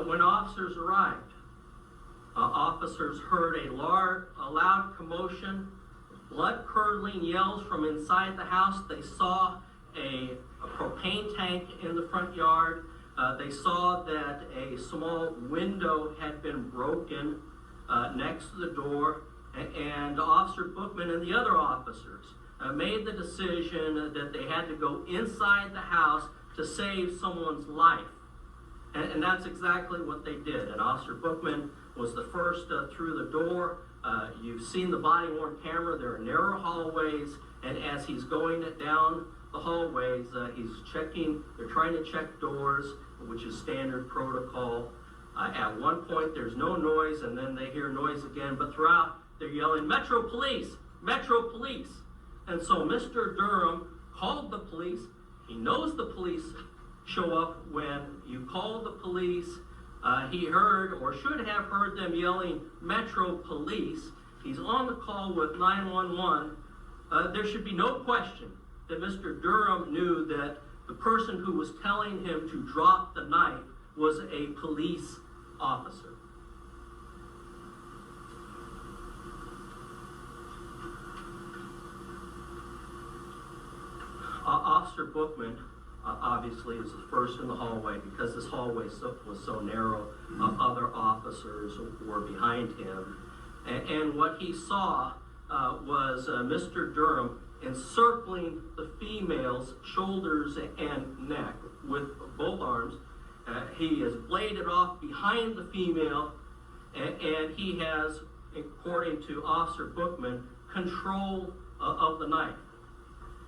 When officers arrived, officers heard a loud commotion, blood-curdling yells from inside the house. They saw a propane tank in the front yard. They saw that a small window had been broken next to the door, and Officer Bookman and the other officers made the decision that they had to go inside the house to save someone's life. And that's exactly what they did. And Officer Bookman was the first through the door. You've seen the body-worn camera. There are narrow hallways, and as he's going down the hallways, they're trying to check doors, which is standard protocol. At one point, there's no noise, and then they hear noise again, but throughout, they're yelling, "Metro Police! Metro Police!" And so Mr. Durham called the police. He knows the police show up when you call the police. He heard, or should have heard, them yelling, "Metro Police." He's on the call with 911. There should be no question that Mr. Durham knew that the person who was telling him to drop the knife was a police officer. Officer Bookman obviously is the first in the hallway. Because this hallway was so narrow, other officers were behind him. And what he saw was Mr. Durham encircling the female's shoulders and neck with both arms. He has bladed off behind the female, and he has, according to Officer Bookman, control of the knife.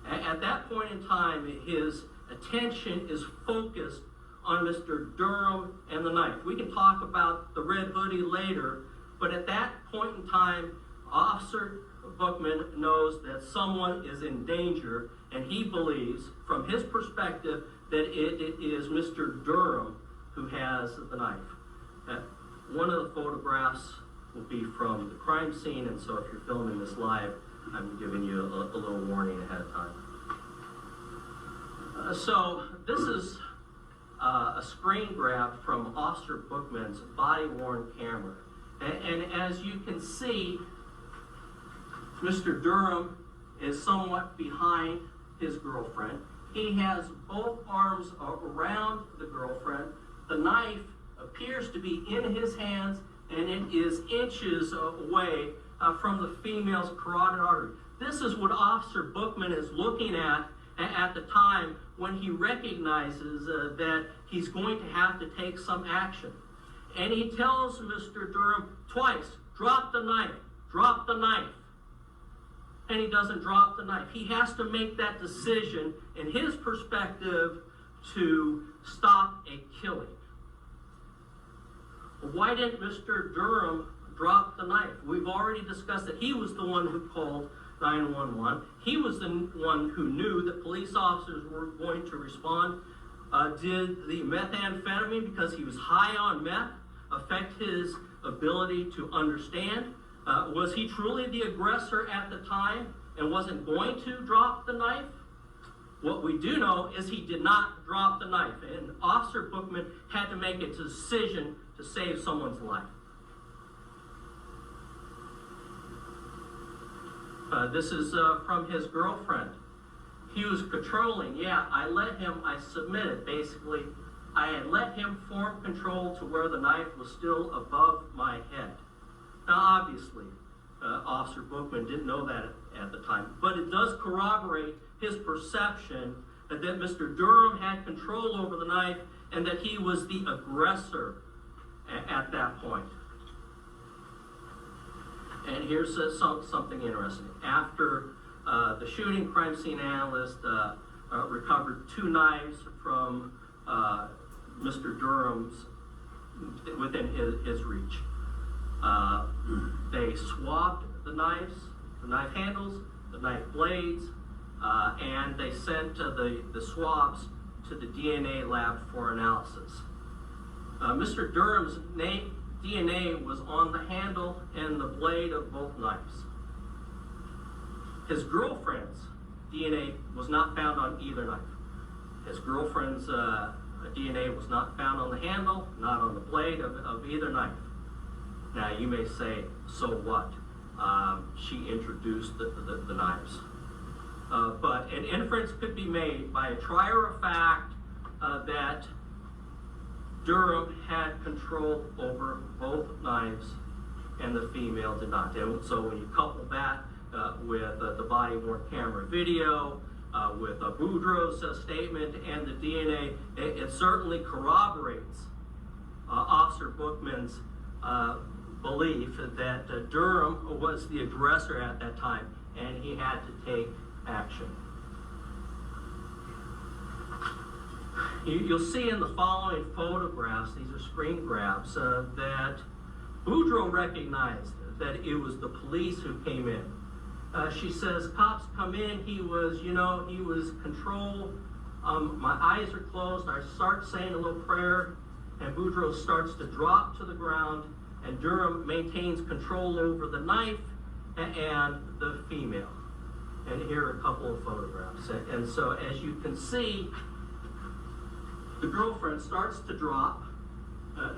At that point in time, his attention is focused on Mr. Durham and the knife. We can talk about the red hoodie later, but at that point in time, Officer Bookman knows that someone is in danger, and he believes, from his perspective, that it is Mr. Durham who has the knife. One of the photographs will be from the crime scene, and so if you're filming this live, I'm giving you a little warning ahead of time. So this is a screen grab from Officer Bookman's body-worn camera. And as you can see, Mr. Durham is somewhat behind his girlfriend. He has both arms around the girlfriend. The knife appears to be in his hands, and it is inches away from the female's carotid artery. This is what Officer Bookman is looking at the time when he recognizes that he's going to have to take some action. And he tells Mr. Durham twice, "Drop the knife, drop the knife." And he doesn't drop the knife. He has to make that decision, in his perspective, to stop a killing. Why didn't Mr. Durham drop the knife? We've already discussed that he was the one who called 911. He was the one who knew that police officers were going to respond. Did the methamphetamine, because he was high on meth, affect his ability to understand? Was he truly the aggressor at the time and wasn't going to drop the knife? What we do know is he did not drop the knife, and Officer Bookman had to make a decision to save someone's life. This is from his girlfriend. He was patrolling. Yeah, I submitted, basically. I had let him form control to where the knife was still above my head. Now, obviously, Officer Bookman didn't know that at the time, but it does corroborate his perception that Mr. Durham had control over the knife and that he was the aggressor at that point. And here's something interesting. After the shooting, crime scene analyst recovered 2 knives from Mr. Durham's within his reach. They swabbed the knives, the knife handles, the knife blades, and they sent the swabs to the DNA lab for analysis. Mr. Durham's DNA was on the handle and the blade of both knives. His girlfriend's DNA was not found on either knife. His girlfriend's DNA was not found on the handle, not on the blade of either knife. Now you may say, so what? She introduced the knives. But an inference could be made by a trier of fact that Durham had control over both knives and the female did not. And so when you couple that with the body-worn camera video, with Boudreaux's statement and the DNA, it certainly corroborates Officer Bookman's belief that Durham was the aggressor at that time and he had to take action. You'll see in the following photographs, these are screen grabs, that Boudreaux recognized that it was the police who came in. She says, cops come in, he was controlled, my eyes are closed, I start saying a little prayer, and Boudreaux starts to drop to the ground, and Durham maintains control over the knife and the female. And here are a couple of photographs. And so as you can see, the girlfriend starts to drop.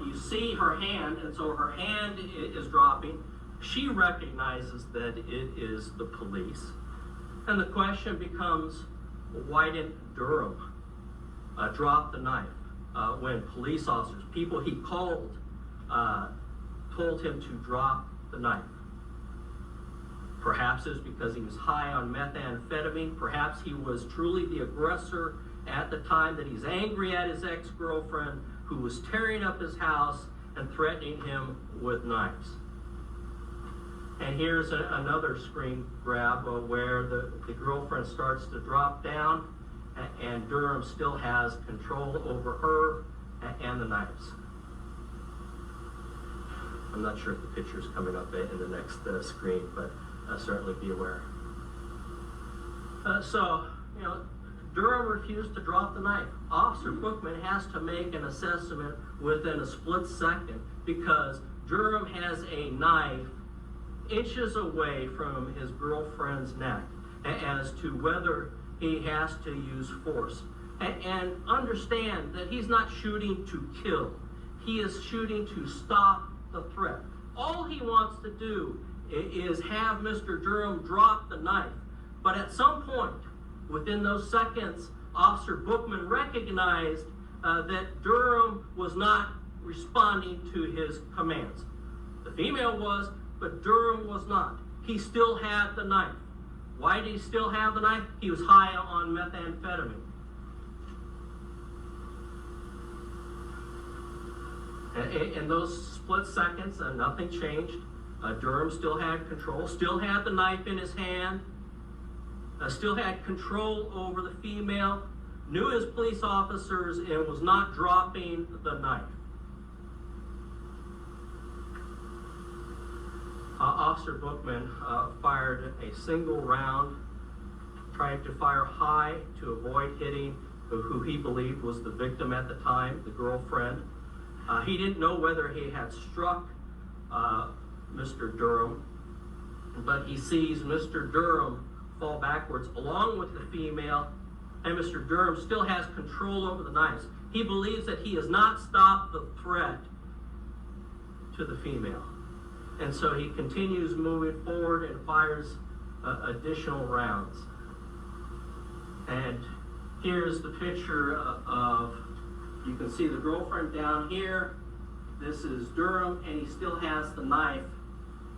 You see her hand, and so her hand is dropping. She recognizes that it is the police. And the question becomes, why didn't Durham drop the knife when police officers, people he called, told him to drop the knife? Perhaps it was because he was high on methamphetamine. Perhaps he was truly the aggressor at the time, that he's angry at his ex-girlfriend who was tearing up his house and threatening him with knives. And here's another screen grab where the girlfriend starts to drop down and Durham still has control over her and the knives. I'm not sure if the picture's coming up in the next screen, but certainly be aware. Durham refused to drop the knife. Officer Bookman has to make an assessment within a split second because Durham has a knife inches away from his girlfriend's neck as to whether he has to use force. And understand that he's not shooting to kill. He is shooting to stop the threat. All he wants to do is have Mr. Durham drop the knife. But at some point, within those seconds, Officer Bookman recognized that Durham was not responding to his commands. The female was, but Durham was not. He still had the knife. Why did he still have the knife? He was high on methamphetamine. In those split seconds, nothing changed. Durham still had control, still had the knife in his hand, still had control over the female, knew his police officers, and was not dropping the knife. Officer Bookman fired a single round, trying to fire high to avoid hitting who he believed was the victim at the time, the girlfriend. He didn't know whether he had struck Mr. Durham, but he sees Mr. Durham fall backwards along with the female, and Mr. Durham still has control over the knives. He believes that he has not stopped the threat to the female. And so he continues moving forward and fires additional rounds. And here's the picture of, you can see the girlfriend down here. This is Durham, and he still has the knife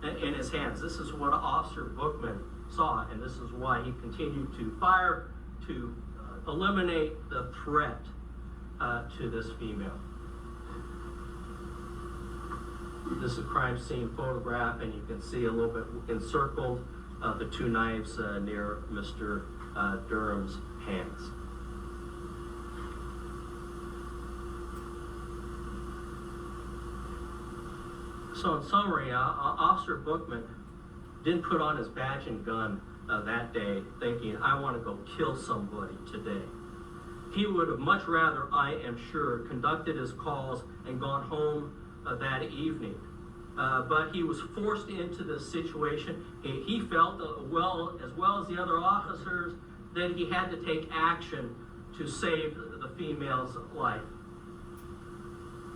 in his hands. This is what Officer Bookman saw, and this is why he continued to fire to eliminate the threat to this female. This is a crime scene photograph, and you can see a little bit encircled the two knives near Mr. Durham's hands. So in summary, Officer Bookman didn't put on his badge and gun that day thinking, I want to go kill somebody today. He would have much rather, I am sure, conducted his calls and gone home that evening. But he was forced into this situation. He felt, as well as the other officers, that he had to take action to save the female's life.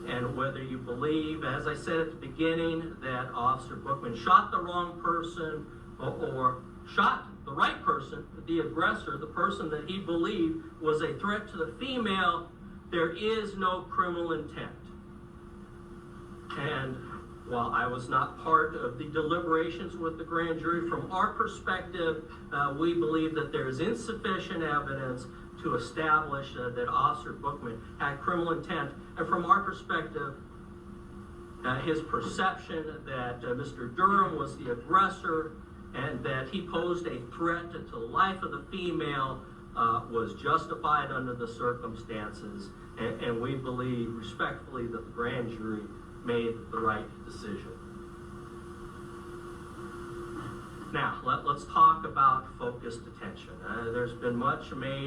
And whether you believe, as I said at the beginning, that Officer Bookman shot the wrong person or shot the right person, the aggressor, the person that he believed was a threat to the female, there is no criminal intent. And while I was not part of the deliberations with the grand jury, from our perspective, we believe that there is insufficient evidence to establish that Officer Bookman had criminal intent. And from our perspective, his perception that Mr. Durham was the aggressor and that he posed a threat to the life of the female was justified under the circumstances. And we believe respectfully that the grand jury made the right decision. Now, let's talk about focused attention. There's been much made